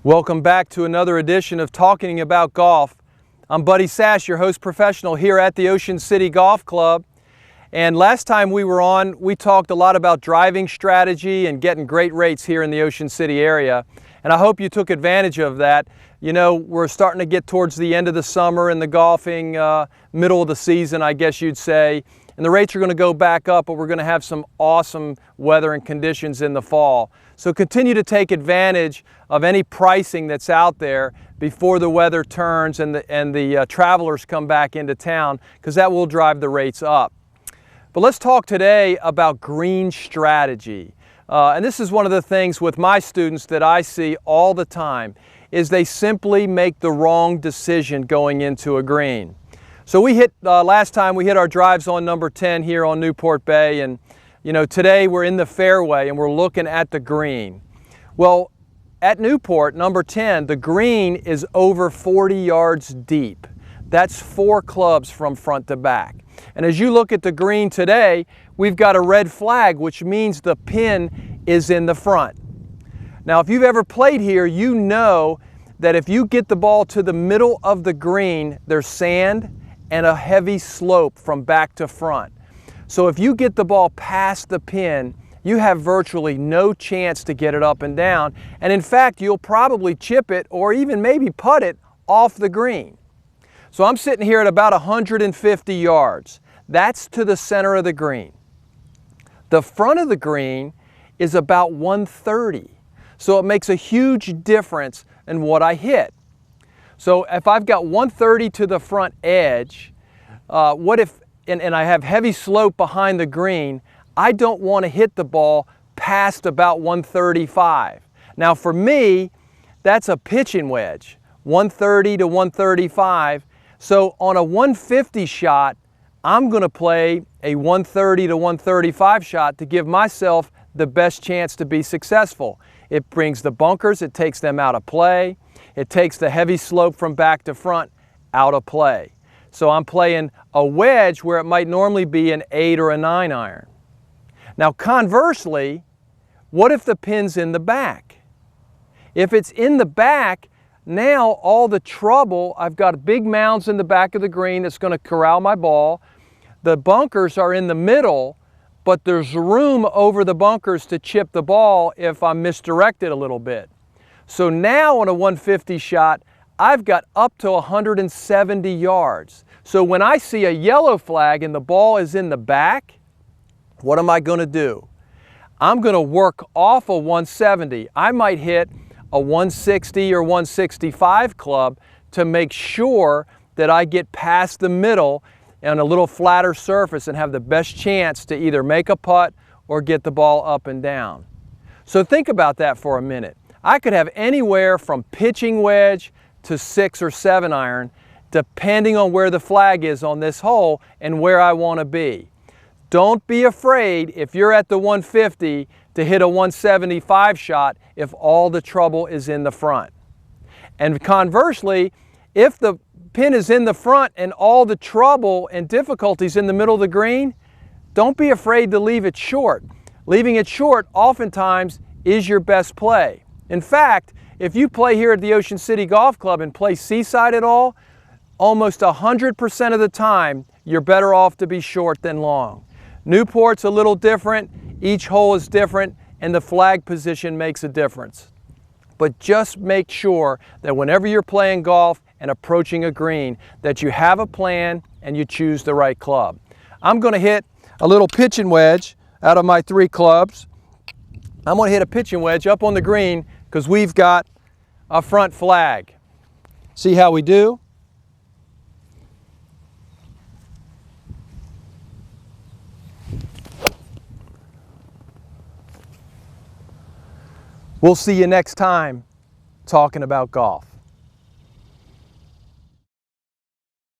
Welcome back to another edition of Talking About Golf. I'm Buddy Sass, your host professional here at the Ocean City Golf Club. And last time we were on, we talked a lot about driving strategy and getting great rates here in the Ocean City area. And I hope you took advantage of that. You know, we're starting to get towards the end of the summer and the golfing, middle of the season, I guess you'd say. And the rates are going to go back up, but we're going to have some awesome weather and conditions in the fall. So continue to take advantage of any pricing that's out there before the weather turns and the travelers come back into town, because that will drive the rates up. But let's talk today about green strategy. And this is one of the things with my students that I see all the time, is they simply make the wrong decision going into a green. So we hit, last time we hit our drives on number 10 here on Newport Bay, and you know, today we're in the fairway and we're looking at the green. Well, at Newport, number 10, the green is over 40 yards deep. That's 4 clubs from front to back. And as you look at the green today, we've got a red flag, which means the pin is in the front. Now, if you've ever played here, you know that if you get the ball to the middle of the green, there's sand and a heavy slope from back to front. So if you get the ball past the pin, you have virtually no chance to get it up and down. And in fact, you'll probably chip it or even maybe putt it off the green. So I'm sitting here at about 150 yards. That's to the center of the green. The front of the green is about 130. So it makes a huge difference in what I hit. So if I've got 130 to the front edge, what if, and I have heavy slope behind the green, I don't want to hit the ball past about 135. Now for me, that's a pitching wedge, 130 to 135. So on a 150 shot, I'm going to play a 130 to 135 shot to give myself the best chance to be successful. It brings the bunkers, it takes them out of play. It takes the heavy slope from back to front out of play. So I'm playing a wedge where it might normally be an 8 or a 9 iron. Now conversely, what if the pin's in the back? If it's in the back, now all the trouble, I've got big mounds in the back of the green that's going to corral my ball. The bunkers are in the middle, but there's room over the bunkers to chip the ball if I'm misdirected a little bit. So now on a 150 shot, I've got up to 170 yards. So when I see a yellow flag and the ball is in the back, what am I going to do? I'm going to work off a 170. I might hit a 160 or 165 club to make sure that I get past the middle on a little flatter surface and have the best chance to either make a putt or get the ball up and down. So think about that for a minute. I could have anywhere from pitching wedge to 6 or 7 iron, depending on where the flag is on this hole and where I want to be. Don't be afraid if you're at the 150 to hit a 175 shot if all the trouble is in the front. And conversely, if the pin is in the front and all the trouble and difficulties in the middle of the green, don't be afraid to leave it short. Leaving it short oftentimes is your best play. In fact, if you play here at the Ocean City Golf Club and play seaside at all, almost 100% of the time, you're better off to be short than long. Newport's a little different, each hole is different, and the flag position makes a difference. But just make sure that whenever you're playing golf and approaching a green, that you have a plan and you choose the right club. I'm going to hit a little pitching wedge out of my 3 clubs. I'm going to hit a pitching wedge up on the green because we've got a front flag. See how we do? We'll see you next time talking about golf.